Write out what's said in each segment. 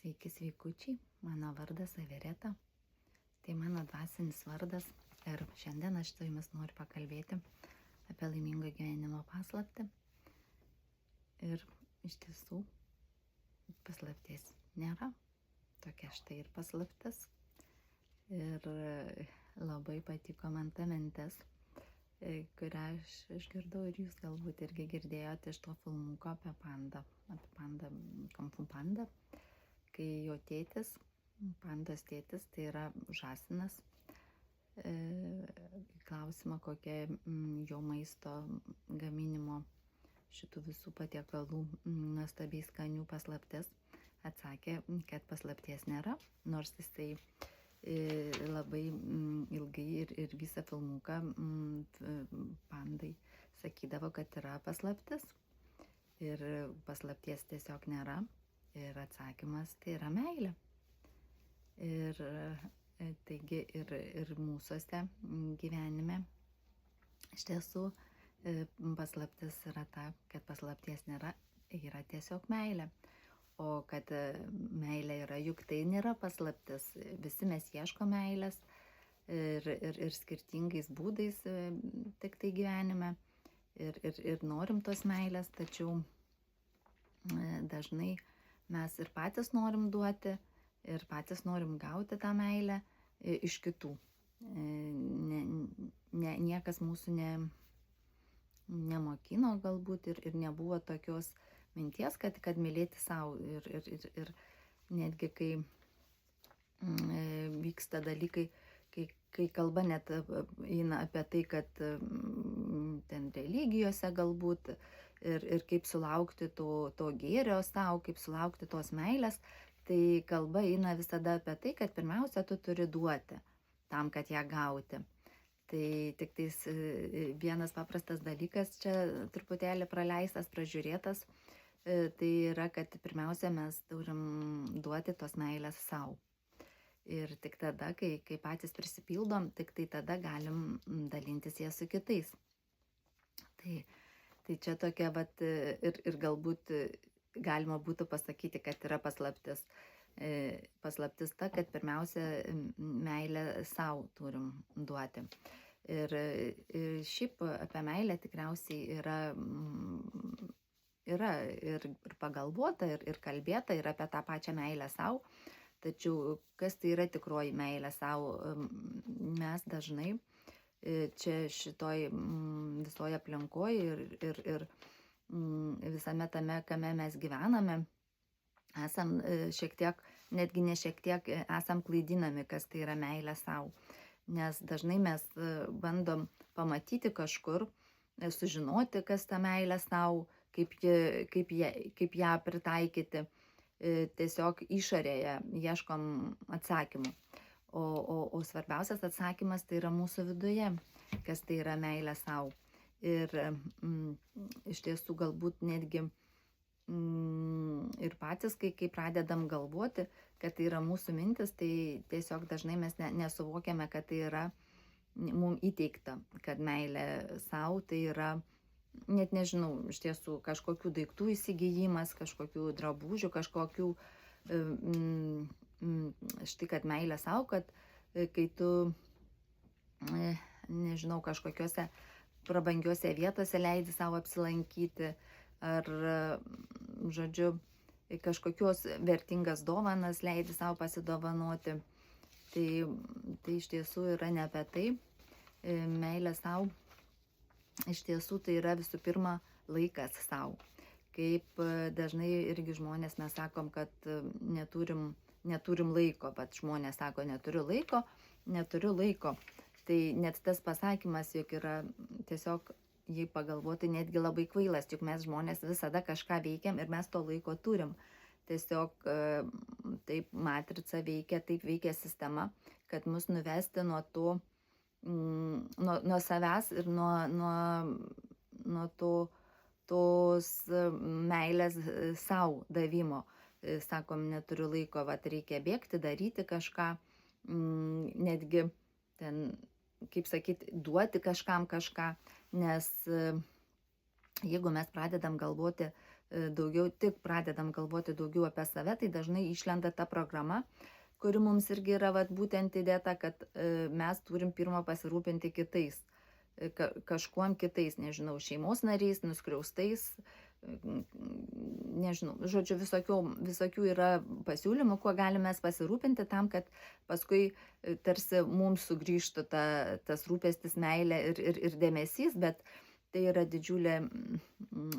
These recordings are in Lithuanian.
Sveiki, sveikučiai, mano vardas Avereta, tai mano dvasinis vardas ir šiandien aš su jumis noriu pakalbėti apie laimingo gyvenimo paslaptį. Ir iš tiesų paslapties nėra, tokia štai ir paslaptis. Ir labai patiko man ta mintis, kurią aš išgirdau ir jūs galbūt irgi girdėjote iš to filmuko apie pandą, Kung Fu Pandą. Kai jo tėtis, pandos tėtis, tai yra žąsinas, klausimą, kokia jo maisto gaminimo šitų visų patiekalų nuostabiai skanių paslaptis, atsakė, kad paslapties nėra, nors jisai labai ilgai ir visą filmuką pandai sakydavo, kad yra paslaptis ir paslapties tiesiog nėra. Ir atsakymas tai yra meilė. Ir taigi ir mūsuose gyvenime iš tiesų paslaptis yra ta, kad paslapties nėra, yra tiesiog meilė. O kad meilė yra, juk tai nėra paslaptis. Visi mes ieško meilės ir skirtingais būdais tik tai gyvenime ir norim tos meilės, tačiau dažnai mes ir patys norim duoti, ir patys norim gauti tą meilę iš kitų. Niekas mūsų nemokino galbūt ir nebuvo tokios minties, kad mylėti savo. Ir netgi kai vyksta dalykai, kai kalba net eina apie tai, kad ten religijose galbūt ir kaip sulaukti to gėrio savo, kaip sulaukti tos meilės, tai kalba eina visada apie tai, kad pirmiausia tu turi duoti tam, kad ją gauti. Tai tik tais vienas paprastas dalykas čia truputėlį praleistas, pražiūrėtas, tai yra, kad pirmiausia mes turim duoti tos meilės savo. Ir tik tada, kai patys prisipildom, tik tai tada galim dalintis ją su kitais. Tai čia tokia ir galbūt galima būtų pasakyti, kad yra paslaptis. Paslaptis ta, kad pirmiausia meilę savo turim duoti. Ir šiaip apie meilę tikriausiai yra ir pagalvota, ir kalbėta, ir apie tą pačią meilę savo. Tačiau kas tai yra tikroji meilė savo? Mes dažnai čia šitoj visoje aplinkoje ir visame tame, kame mes gyvename, esam šiek tiek, netgi ne šiek tiek, esam klaidinami, kas tai yra meilė savo. Nes dažnai mes bandom pamatyti kažkur, sužinoti, kas ta meilė savo, kaip ją pritaikyti. Tiesiog išorėje ieškom atsakymų. O svarbiausias atsakymas tai yra mūsų viduje, kas tai yra meilė savo. Ir iš tiesų galbūt netgi ir patys, kai pradedam galvoti, kad tai yra mūsų mintis, tai tiesiog dažnai mes nesuvokiame, kad tai yra mums įteikta, kad meilė savo tai yra, net nežinau, iš tiesų kažkokių daiktų įsigijimas, kažkokių drabužių, kažkokių štai, kad meilė savo, kad kai tu, nežinau, kažkokiuose prabangiuose vietose leidi savo apsilankyti, ar, žodžiu, kažkokios vertingas dovanas leidi savo pasidovanoti. Tai iš tiesų yra ne apie tai. Meilė savo, iš tiesų tai yra visų pirma laikas savo. Kaip dažnai irgi žmonės mes sakom, kad neturim laiko, bet žmonės sako, neturiu laiko. Tai net tas pasakymas juk yra tiesiog, jei pagalvoti, netgi labai kvailas, juk mes žmonės visada kažką veikiam ir mes to laiko turim. Tiesiog taip matrica veikia, taip veikia sistema, kad mus nuvesti nuo to, nuo savęs ir nuo tos meilės savo davimo. Sakom, neturiu laiko, reikia bėgti, daryti kažką, netgi ten, kaip sakyti, duoti kažkam kažką, nes jeigu mes pradedam galvoti daugiau tik pradedam galvoti daugiau apie save, tai dažnai išlenda ta programa, kuri mums irgi yra vat, būtent įdėta, kad mes turim pirmą pasirūpinti kitais, kažkuom kitais, nežinau, šeimos nariais, nuskriaustais, nežinau, žodžiu, visokių yra pasiūlymų, kuo galime mes pasirūpinti tam, kad paskui tarsi mums sugrįžtų tas rūpestis, meilė ir dėmesys, bet tai yra didžiulė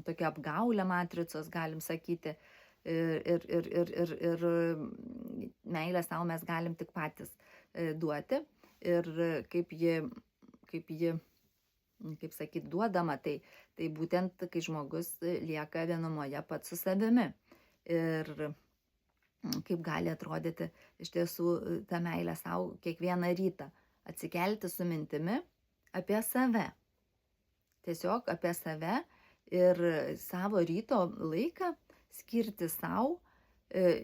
tokia apgaulė matricos, galim sakyti. Ir meilę savo mes galim tik patys duoti. Ir kaip sakyt, duodama, tai būtent, kai žmogus lieka vienumoje pats su savimi. Ir kaip gali atrodyti iš tiesų ta meilė savo kiekvieną rytą. Atsikelti su mintimi apie save. Tiesiog apie save ir savo ryto laiką skirti savo,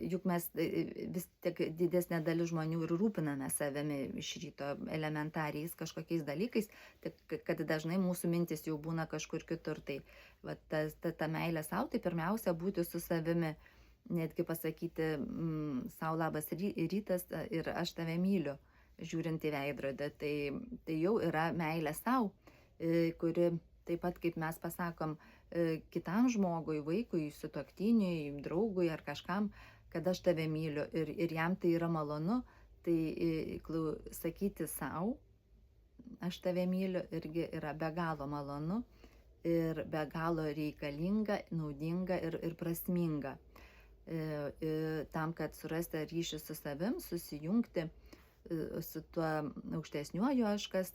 juk mes vis tiek didesnė dalis žmonių ir rūpiname savimi iš ryto elementariais kažkokiais dalykais, kad dažnai mūsų mintis jau būna kažkur kitur. Tai vat, ta meilė savo, tai pirmiausia būti su savimi, netgi pasakyti savo labas rytas ir aš tave myliu, žiūrint į veidrodę. Tai jau yra meilė savo, kuri taip pat kaip mes pasakom kitam žmogui, vaikui, sutuoktiniui, draugui ar kažkam, kad aš tave myliu ir jam tai yra malonu, tai sakyti savo, aš tave myliu, irgi yra be galo malonu ir be galo reikalinga, naudinga ir prasminga. Tam, kad surasti ryšį su savim, susijungti su tuo aukštesniuoju aš, kas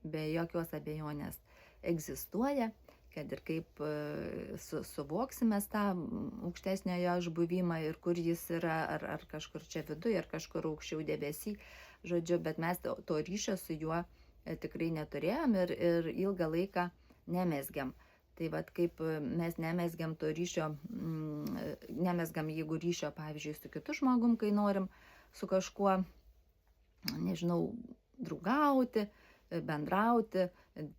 be jokios abejonės egzistuoja, kad ir kaip suvoksime tą aukštesniojo aš buvimą ir kur jis yra, ar kažkur čia viduje, ar kažkur aukščiau debesy, žodžiu, bet mes to ryšio su juo tikrai neturėjom ir ilgą laiką nemezgiam. Tai vat kaip mes nemezgiam to ryšio, nemezgiam jeigu ryšio, pavyzdžiui, su kitu žmogum, kai norim su kažkuo, nežinau, draugauti, bendrauti,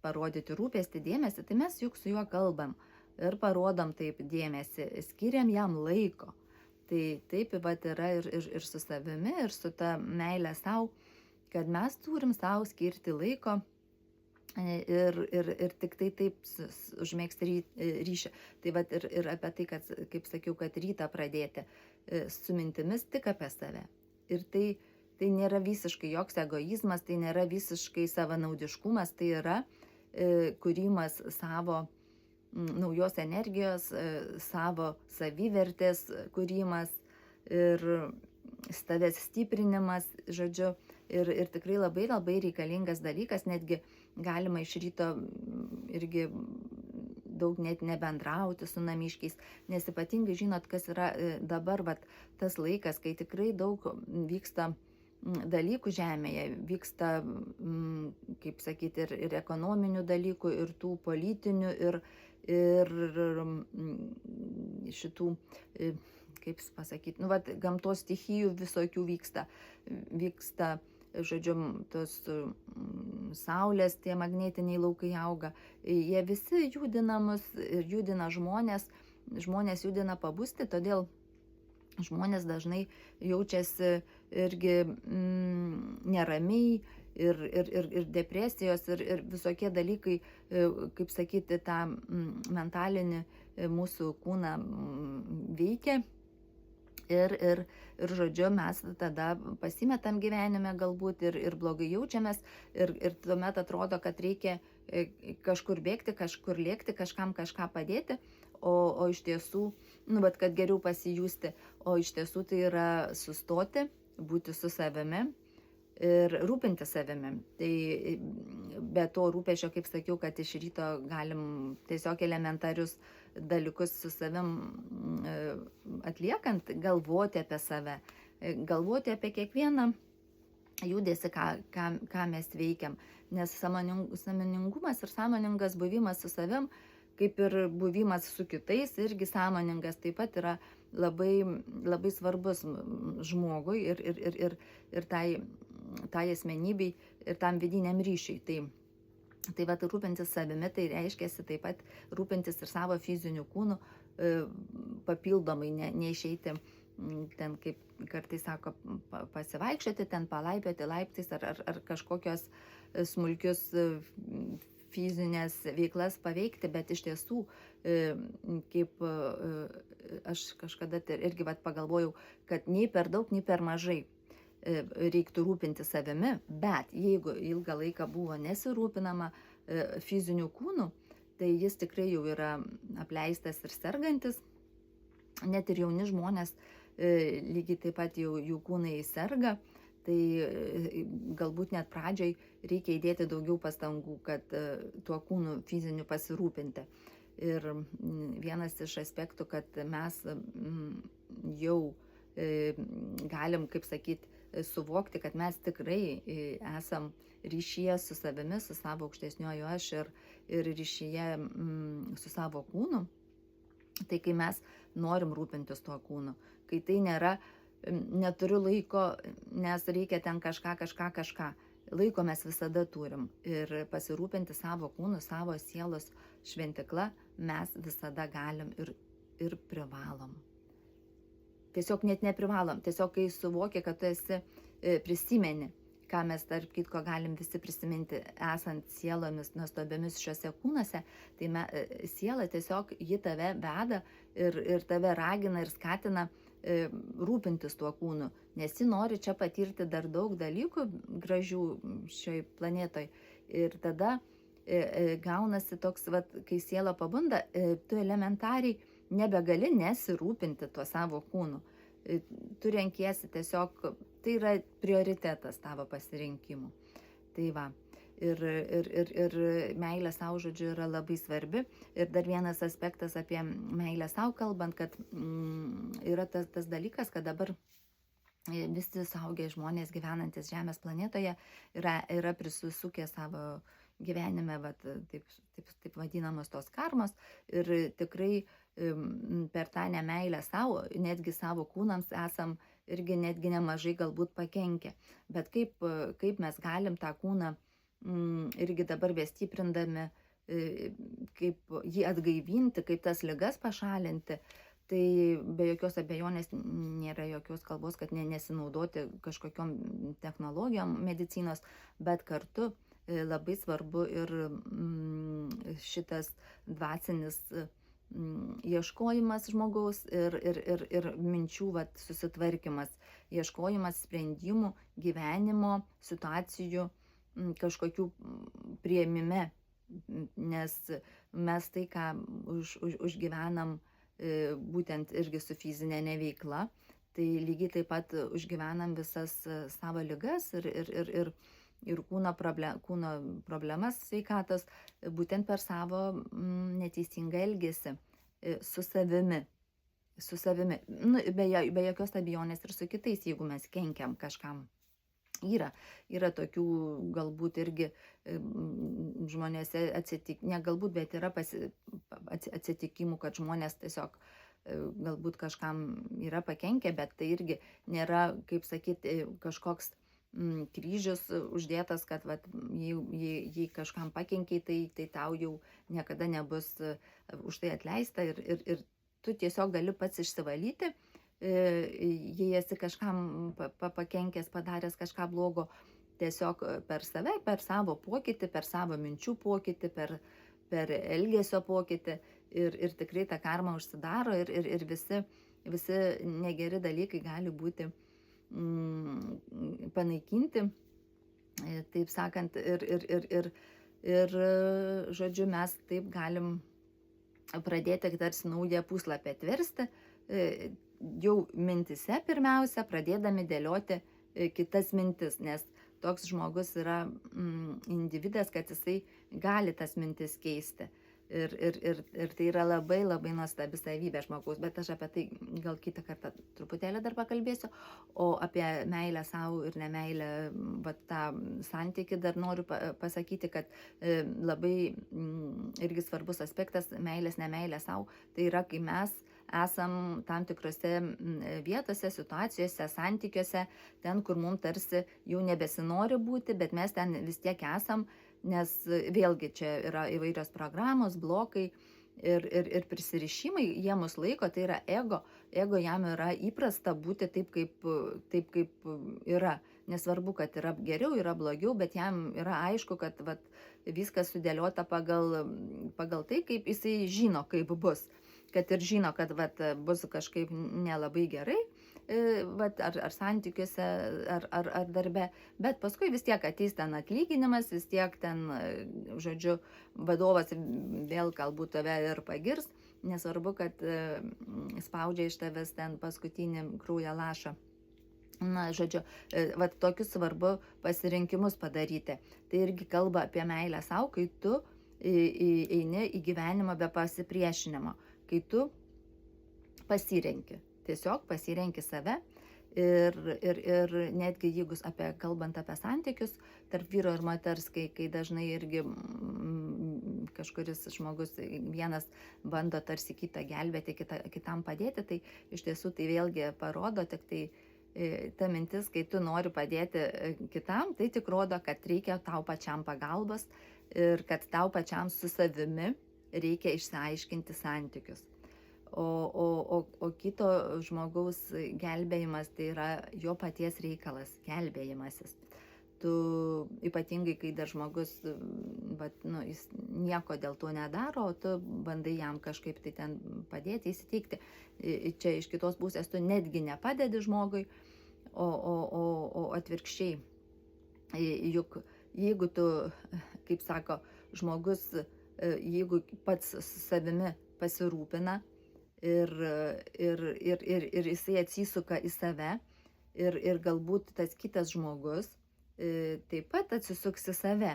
parodyti rūpestį, dėmesį, tai mes juk su juo kalbam ir parodom taip dėmesį, skiriam jam laiko. Tai taip vat yra ir su savimi, ir su ta meilė savo, kad mes turim savo skirti laiko ir tik tai taip užmėgsti ryšį. Tai vat ir apie tai, kad, kaip sakiau, kad rytą pradėti su mintimis tik apie save. Ir tai nėra visiškai joks egoizmas, tai nėra visiškai savanaudiškumas, tai yra kūrimas savo naujos energijos, savo savivertės kūrimas ir savęs stiprinimas, žodžiu, ir tikrai labai labai reikalingas dalykas, netgi galima iš ryto irgi daug net nebendrauti su namiškiais, nes ypatingai žinot, kas yra dabar vat, tas laikas, kai tikrai daug vyksta dalykų žemėje, vyksta, kaip sakyti, ir ekonominių dalykų, ir tų politinių, ir šitų, kaip pasakyti, nu, vat, gamtos stichijų visokių vyksta, žodžiu, tos saulės, tie magnetiniai laukai auga, jie visi judina mus ir judina žmonės judina pabusti, todėl žmonės dažnai jaučiasi irgi neramiai ir depresijos ir visokie dalykai, kaip sakyti, tą mentalinį mūsų kūną veikia. Ir žodžiu, mes tada pasimetam gyvenime galbūt ir blogai jaučiamės ir tuomet atrodo, kad reikia kažkur bėgti, kažkur lėkti, kažkam kažką padėti, o iš tiesų, nu, bet kad geriau pasijusti, o iš tiesų tai yra sustoti, būti su savimi ir rūpinti savimi. Tai be to rūpesčio, kaip sakiau, kad iš ryto galim tiesiog elementarius dalykus su savim atliekant, galvoti apie save, galvoti apie kiekvieną judesį, ką mes veikiam. Nes sąmoningumas ir sąmoningas buvimas su savim, kaip ir buvimas su kitais, irgi sąmoningas taip pat yra labai, labai svarbus žmogui ir tai asmenybei ir tam vidiniam ryšiui. Tai Tai va, rūpintis savimi, tai reiškia taip pat rūpintis ir savo fiziniu kūnu, papildomai, neišeiti ten, kaip kartais sako, pasivaikščioti, ten palaipioti laiptais ar kažkokios smulkius fizinės veiklas paveikti, bet iš tiesų, kaip aš kažkada irgi pagalvojau, kad nei per daug, nei per mažai reiktų rūpinti savimi, bet jeigu ilgą laiką buvo nesirūpinama fiziniu kūnu, tai jis tikrai jau yra apleistas ir sergantis. Net ir jauni žmonės lygiai taip pat jau jų kūnai serga, tai galbūt net pradžioj reikia įdėti daugiau pastangų, kad tuo kūnu fiziniu pasirūpinti. Ir vienas iš aspektų, kad mes jau galim, kaip sakyti, suvokti, kad mes tikrai esam ryšyje su savimi, su savo aukštesniuoju aš ir ryšyje su savo kūnu. Tai kai mes norim rūpintis tuo kūnu, kai tai nėra, neturiu laiko, nes reikia ten kažką. Laiko mes visada turim ir pasirūpinti savo kūnu, savo sielos šventikla mes visada galim ir privalom. Tiesiog net neprivalom, tiesiog kai suvoki, kad tu esi prisimeni, ką mes tarp kitko galim visi prisiminti, esant sielomis nuostabiomis šiuose kūnuose, tai siela tiesiog ji tave veda ir tave ragina ir skatina rūpintis tuo kūnu, nes ji nori čia patirti dar daug dalykų gražių šioj planetoj. Ir tada gaunasi toks, kai siela pabunda, tu elementariai nebegali nesirūpinti tuo savo kūnu. Tu renkiesi tiesiog, tai yra prioritetas tavo pasirinkimų. Tai va, ir meilė savo, žodžiu, yra labai svarbi. Ir dar vienas aspektas apie meilę savo kalbant, kad yra tas dalykas, kad dabar visi suaugę žmonės gyvenantis Žemės planetoje yra prisisukę savo gyvenime, taip vadinamos tos karmos, ir tikrai per tą nemeilę savo, netgi savo kūnams esam irgi netgi nemažai galbūt pakenkę. Bet kaip mes galim tą kūną irgi dabar bestiprindami, kaip jį atgaivinti, kaip tas ligas pašalinti, tai be jokios abejonės nėra jokios kalbos, kad nesinaudoti kažkokiom technologijom medicinos, bet kartu labai svarbu ir šitas dvasinis ieškojimas žmogaus ir minčių susitvarkymas, ieškojimas sprendimų, gyvenimo, situacijų, kažkokių priėmime, nes mes tai, ką užgyvenam būtent irgi su fizinė neveikla, tai lygiai taip pat užgyvenam visas savo ligas ir kūno problemas sveikatos, būtent per savo neteisingą elgesį su savimi. Be jokios abejonės ir su kitais, jeigu mes kenkiam kažkam. Yra tokių galbūt irgi žmonėse ne galbūt, bet yra atsitikimų, kad žmonės tiesiog galbūt kažkam yra pakenkę, bet tai irgi nėra, kaip sakyti, kažkoks kryžius uždėtas, kad jei kažkam pakenkiai, tai tau jau niekada nebus už tai atleista ir tu tiesiog gali pats išsivalyti, jei esi kažkam pakenkęs, padaręs kažką blogo, tiesiog per save, per savo pokytį, per savo minčių pokytį, per elgesio pokytį ir tikrai ta karma užsidaro ir visi negeri dalykai gali būti panaikinti, taip sakant, ir žodžiu, mes taip galim pradėti tarsi naują puslapį atversti, jau mintise pirmiausia, pradėdami dėlioti kitas mintis, nes toks žmogus yra individas, kad jisai gali tas mintis keisti. Ir tai yra labai labai nuostabi savybė žmogaus, bet aš apie tai gal kitą kartą truputėlį dar pakalbėsiu, o apie meilę savo ir nemeilę, tą santykį dar noriu pasakyti, kad labai irgi svarbus aspektas meilės, nemeilė savo, tai yra, kai mes esam tam tikrose vietose, situacijose, santykiuose, ten, kur mums tarsi jau nebesinori būti, bet mes ten vis tiek esam, nes vėlgi čia yra įvairios programos, blokai ir prisirišimai, jie mus laiko, tai yra ego. Ego jam yra įprasta būti taip, kaip yra. Nesvarbu, kad yra geriau, yra blogiau, bet jam yra aišku, kad vat, viskas sudėliota pagal tai, kaip jisai žino, kaip bus. Kad ir žino, kad vat, bus kažkaip nelabai gerai, vat, ar santykiuose, ar darbe, bet paskui vis tiek ateis ten atlyginimas, vis tiek ten, žodžiu, vadovas vėl galbūt tave ir pagirs, nesvarbu, kad spaudžia iš tavęs ten paskutinį kraujo lašą. Na, žodžiu, vat tokius svarbu pasirinkimus padaryti. Tai irgi kalba apie meilę savo, kai tu eini į gyvenimą be pasipriešinimo, kai tu pasirenki, tiesiog pasirenki save ir netgi jeigu kalbant apie santykius tarp vyro ir moters, kai dažnai irgi kažkuris žmogus vienas bando tarsi kitą gelbėti, kitam padėti, tai iš tiesų tai vėlgi parodo tik tai ta mintis, kai tu nori padėti kitam, tai tik rodo, kad reikia tau pačiam pagalbos ir kad tau pačiam su savimi reikia išsiaiškinti santykius. O kito žmogaus gelbėjimas tai yra jo paties reikalas, gelbėjimasis. Tu ypatingai, kai dar žmogus, jis nieko dėl to nedaro, o tu bandai jam kažkaip tai ten padėti, įsiteikti. Čia iš kitos pusės tu netgi nepadedi žmogui, o atvirkščiai. Juk jeigu tu, kaip sako, žmogus, jeigu pats savimi pasirūpina ir jisai atsisuka į save ir galbūt tas kitas žmogus taip pat atsisuks į save.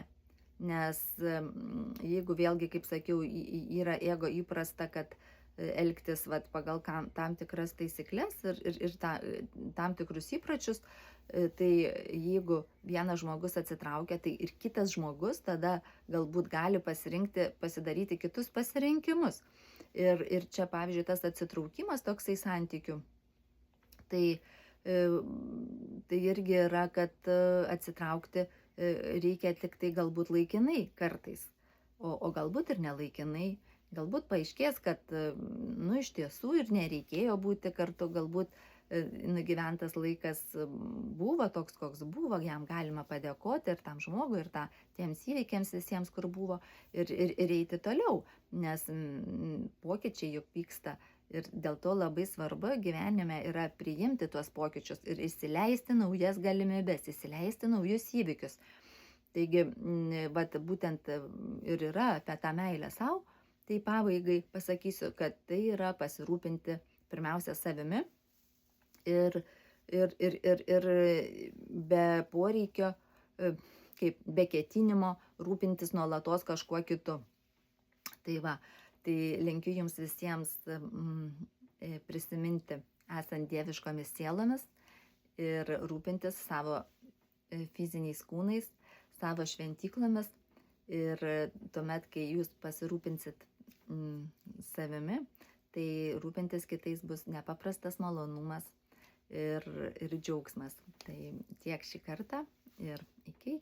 Nes jeigu vėlgi, kaip sakiau, yra ego įprasta, kad elgtis pagal tam tikras taisyklės ir tam tikrus įpročius, tai jeigu vienas žmogus atsitraukia, tai ir kitas žmogus tada galbūt gali pasidaryti kitus pasirinkimus. Ir čia, pavyzdžiui, tas atsitraukimas toksai santykių, tai irgi yra, kad atsitraukti reikia tik tai galbūt laikinai kartais, o galbūt ir nelaikinai. Galbūt paaiškės, kad iš tiesų ir nereikėjo būti kartu, galbūt nugyventas laikas buvo toks, koks buvo, jam galima padėkoti ir tam žmogui, ir tiems įvykiams visiems, kur buvo, ir eiti toliau, nes pokyčiai juk vyksta. Ir dėl to labai svarbu gyvenime yra priimti tuos pokyčius ir įsileisti naujas galimybes, įsileisti naujus įvykius. Taigi, būtent ir yra apie tą meilę savo. Tai pabaigai pasakysiu, kad tai yra pasirūpinti pirmiausia savimi ir be poreikio, kaip be ketinimo rūpintis nuolatos kažkuo kitu. Tai linkiu jums visiems prisiminti esant dieviškomis sielomis ir rūpintis savo fiziniais kūnais, savo šventyklomis. Ir tuomet, kai jūs pasirūpinsit savimi, tai rūpintis kitais bus nepaprastas malonumas ir džiaugsmas. Tai tiek šį kartą ir iki.